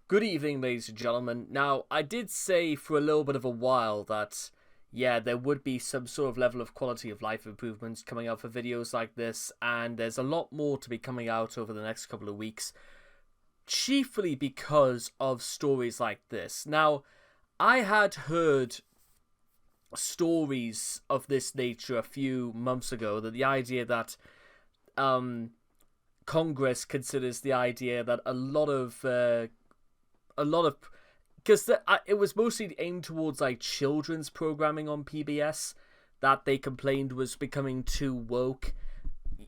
Good evening, ladies and gentlemen. Now, I did say for a little bit of a while that, yeah, there would be some sort of level of quality of life improvements coming out for videos like this, and there's a lot more to be coming out over the next couple of weeks, chiefly because of stories like this. Now, I had heard stories of this nature a few months ago, that the idea that Congress considers the idea that a lot of because it was mostly aimed towards like children's programming on PBS that they complained was becoming too woke.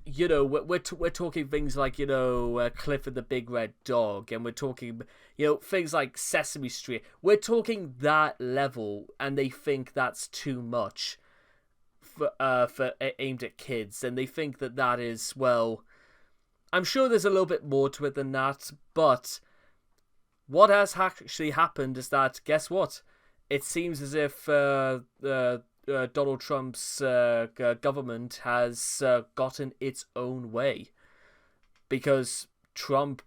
You know, we're talking things like, Cliff and the Big Red Dog, and we're talking, things like Sesame Street. We're talking that level, and they think that's too much for aimed at kids, and they think that is, well, I'm sure there's a little bit more to it than that, but what has actually happened is that, guess what? It seems as if Donald Trump's government has gotten its own way. Because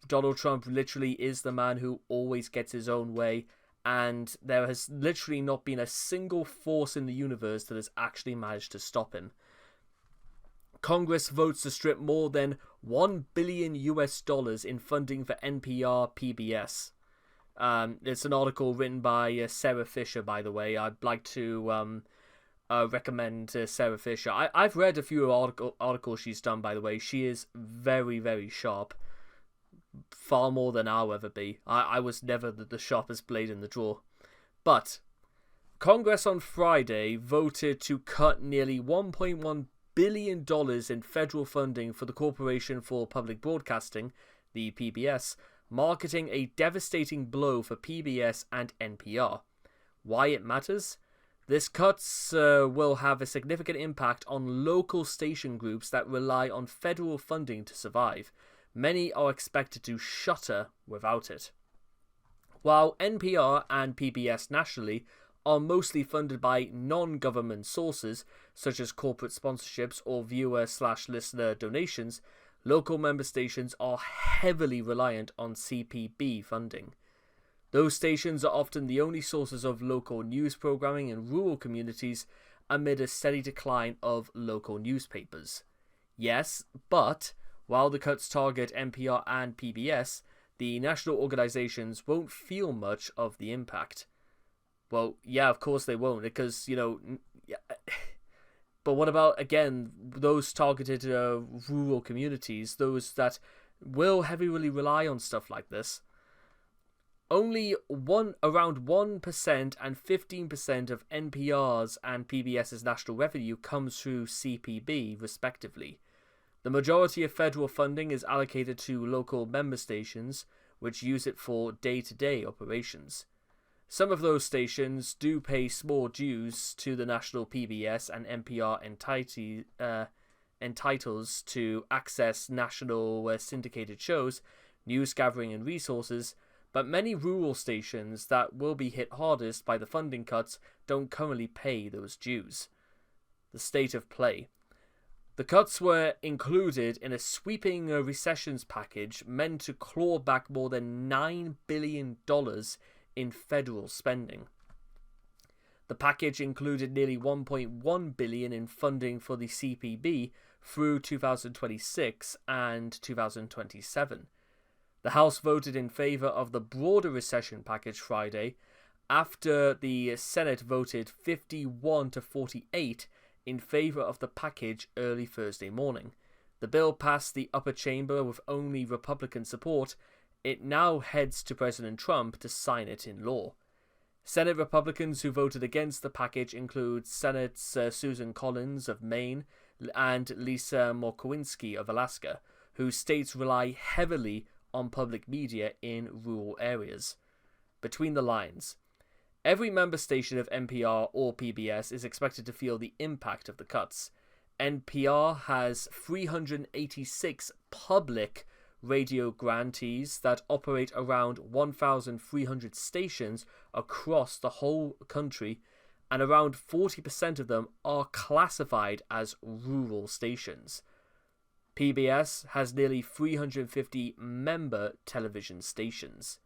Donald Trump literally is the man who always gets his own way, and there has literally not been a single force in the universe that has actually managed to stop him. Congress votes to strip more than $1 billion in funding for NPR PBS. It's an article written by Sarah Fisher, by the way. I'd like to recommend Sarah Fisher. I've read a few articles she's done, by the way. She is very, very sharp. Far more than I'll ever be. I was never the sharpest blade in the drawer. But Congress on Friday voted to cut nearly $1.1 billion in federal funding for the Corporation for Public Broadcasting, the PBS, marketing a devastating blow for PBS and NPR. Why it matters? This cuts will have a significant impact on local station groups that rely on federal funding to survive. Many are expected to shutter without it. While NPR and PBS nationally are mostly funded by non-government sources, such as corporate sponsorships or viewer/listener donations, local member stations are heavily reliant on CPB funding. Those stations are often the only sources of local news programming in rural communities amid a steady decline of local newspapers. Yes, but while the cuts target NPR and PBS, the national organizations won't feel much of the impact. Well, yeah, of course they won't, because, but what about, again, those targeted rural communities, those that will heavily rely on stuff like this? Only around 1% and 15% of NPR's and PBS's national revenue comes through CPB, respectively. The majority of federal funding is allocated to local member stations, which use it for day-to-day operations. Some of those stations do pay small dues to the national PBS and NPR entitles to access national syndicated shows, news gathering and resources, but many rural stations that will be hit hardest by the funding cuts don't currently pay those dues. The state of play. The cuts were included in a sweeping recessions package meant to claw back more than $9 billion in federal spending. The package included nearly $1.1 billion in funding for the CPB through 2026 and 2027. The House voted in favor of the broader recession package Friday, after the Senate voted 51 to 48 in favor of the package early Thursday morning. The bill passed the upper chamber with only Republican support. It now heads to President Trump to sign it in law. Senate Republicans who voted against the package include Senate's Susan Collins of Maine and Lisa Murkowski of Alaska, whose states rely heavily on public media in rural areas. Between the lines. Every member station of NPR or PBS is expected to feel the impact of the cuts. NPR has 386 public radio grantees that operate around 1,300 stations across the whole country, and around 40% of them are classified as rural stations. PBS has nearly 350 member television stations.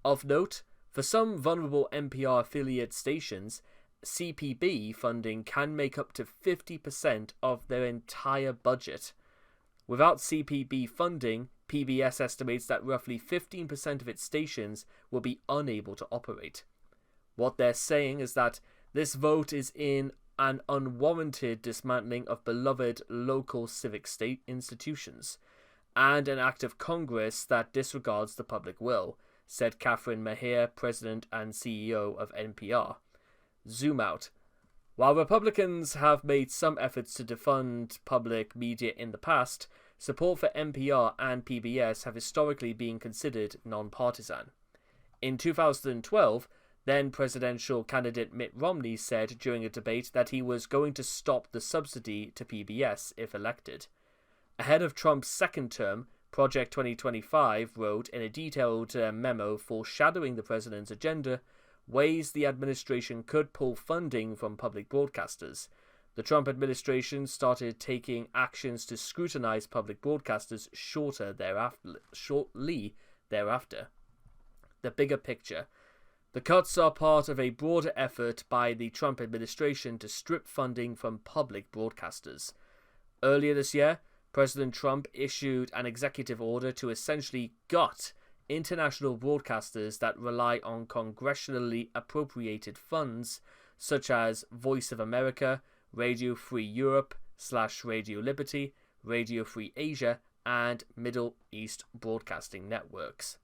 Of note, for some vulnerable NPR affiliate stations, CPB funding can make up to 50% of their entire budget. Without CPB funding, PBS estimates that roughly 15% of its stations will be unable to operate. What they're saying is that this vote is in an unwarranted dismantling of beloved local civic state institutions, and an act of Congress that disregards the public will, said Catherine Maher, President and CEO of NPR. Zoom out. While Republicans have made some efforts to defund public media in the past, support for NPR and PBS have historically been considered non-partisan. In 2012, then presidential candidate Mitt Romney said during a debate that he was going to stop the subsidy to PBS if elected. Ahead of Trump's second term, Project 2025 wrote in a detailed memo foreshadowing the president's agenda ways the administration could pull funding from public broadcasters. The Trump administration started taking actions to scrutinize public broadcasters shortly thereafter. The bigger picture. The cuts are part of a broader effort by the Trump administration to strip funding from public broadcasters. Earlier this year, President Trump issued an executive order to essentially gut international broadcasters that rely on congressionally appropriated funds such as Voice of America, Radio Free Europe / Radio Liberty, Radio Free Asia, and Middle East Broadcasting Networks.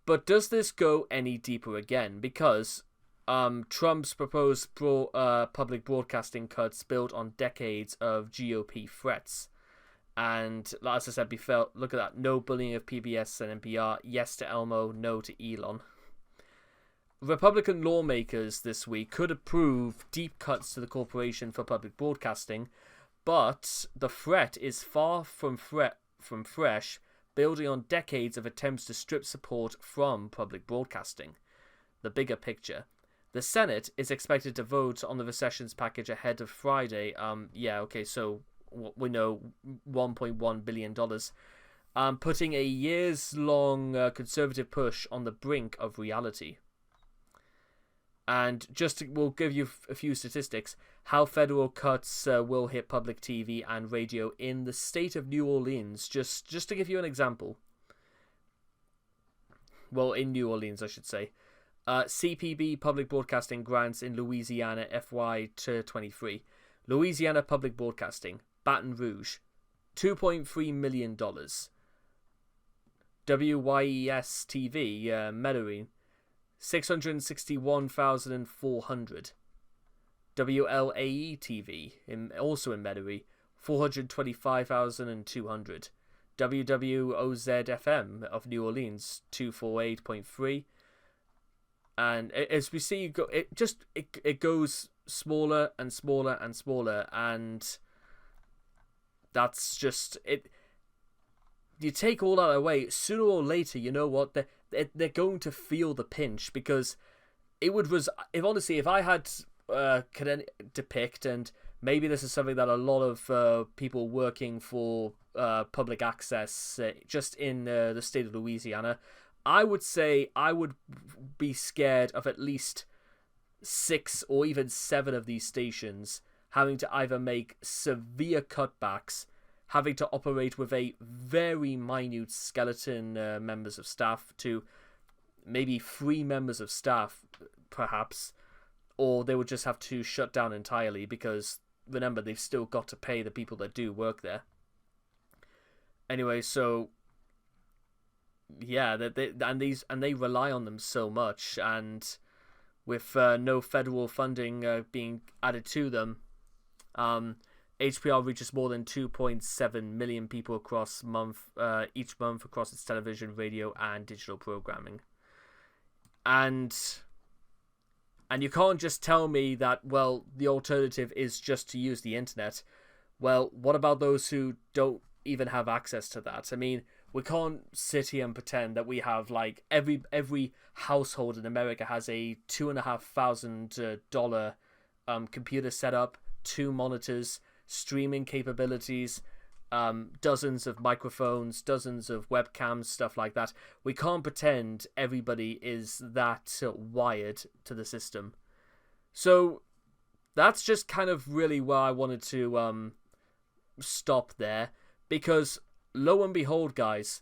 But does this go any deeper again? Because Trump's proposed public broadcasting cuts built on decades of GOP threats. And as I said before, look at that. No bullying of PBS and NPR. Yes to Elmo, no to Elon. Republican lawmakers this week could approve deep cuts to the Corporation for Public Broadcasting, but the threat is far from fresh, building on decades of attempts to strip support from public broadcasting. The bigger picture. The Senate is expected to vote on the recessions package ahead of Friday. So we know $1.1 billion, putting a years-long conservative push on the brink of reality. And we'll give you a few statistics, how federal cuts will hit public TV and radio in the state of New Orleans, just to give you an example. Well, in New Orleans, I should say. CPB public broadcasting grants in Louisiana FY23. Louisiana Public Broadcasting, Baton Rouge, $2.3 million. WYES TV, Medellin, 661,400. WLAE TV, also in Medellin, 425,200. WWOZ FM of New Orleans, 248.3. And as we see, it goes smaller and smaller and smaller, and that's just it. You take all that away, sooner or later, you know what? They're going to feel the pinch, because if I had could depict, and maybe this is something that a lot of people working for public access just in the state of Louisiana, I would say I would be scared of at least 6 or even 7 of these stations having to either make severe cutbacks, having to operate with a very minute skeleton members of staff to maybe 3 members of staff, perhaps, or they would just have to shut down entirely because, remember, they've still got to pay the people that do work there. Anyway, so yeah, they rely on them so much, and with no federal funding being added to them, HPR reaches more than 2.7 million people each month across its television, radio, and digital programming. And you can't just tell me that, well, the alternative is just to use the internet. Well, what about those who don't even have access to that? I mean, we can't sit here and pretend that we have, like, every household in America has a $2,500 computer setup, 2 monitors, streaming capabilities, dozens of microphones, dozens of webcams, stuff like that. We can't pretend everybody is that wired to the system. So that's just kind of really where I wanted to stop there, because lo and behold, guys,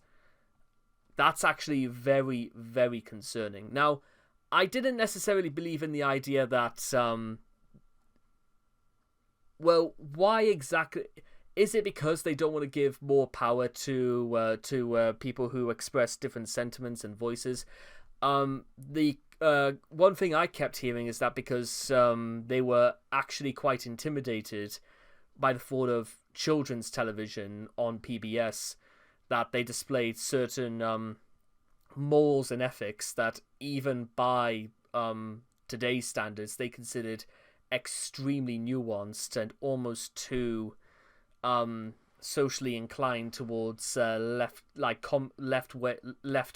that's actually very, very concerning. Now, I didn't necessarily believe in the idea that, well, why exactly? Is it because they don't want to give more power to people who express different sentiments and voices? The one thing I kept hearing is that because they were actually quite intimidated by the thought of children's television on PBS, that they displayed certain morals and ethics that even by today's standards they considered extremely nuanced and almost too socially inclined towards left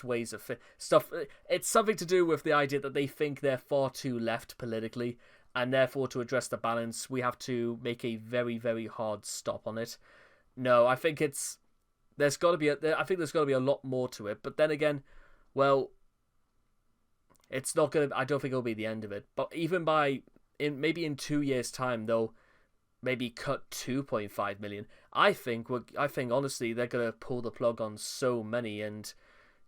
ways of stuff. It's something to do with the idea that they think they're far too left politically, and therefore to address the balance we have to make a very, very hard stop on it. No, I think there's got to be a lot more to it. But then again, well, it's not gonna. I don't think it'll be the end of it. But even maybe in 2 years' time, they'll maybe cut 2.5 million. I think honestly they're gonna pull the plug on so many, and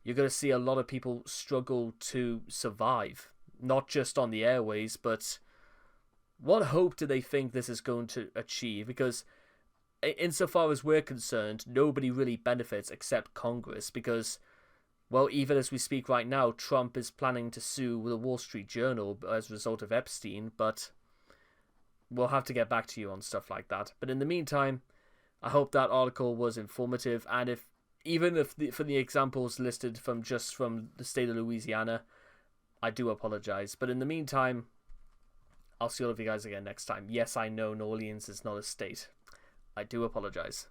you're gonna see a lot of people struggle to survive, not just on the airways, but what hope do they think this is going to achieve? Because insofar as we're concerned, nobody really benefits except Congress, because, well, even as we speak right now, Trump is planning to sue the Wall Street Journal as a result of Epstein, but we'll have to get back to you on stuff like that. But in the meantime, I hope that article was informative, and for the examples listed from the state of Louisiana, I do apologize. But in the meantime, I'll see all of you guys again next time. Yes, I know New Orleans is not a state. I do apologize.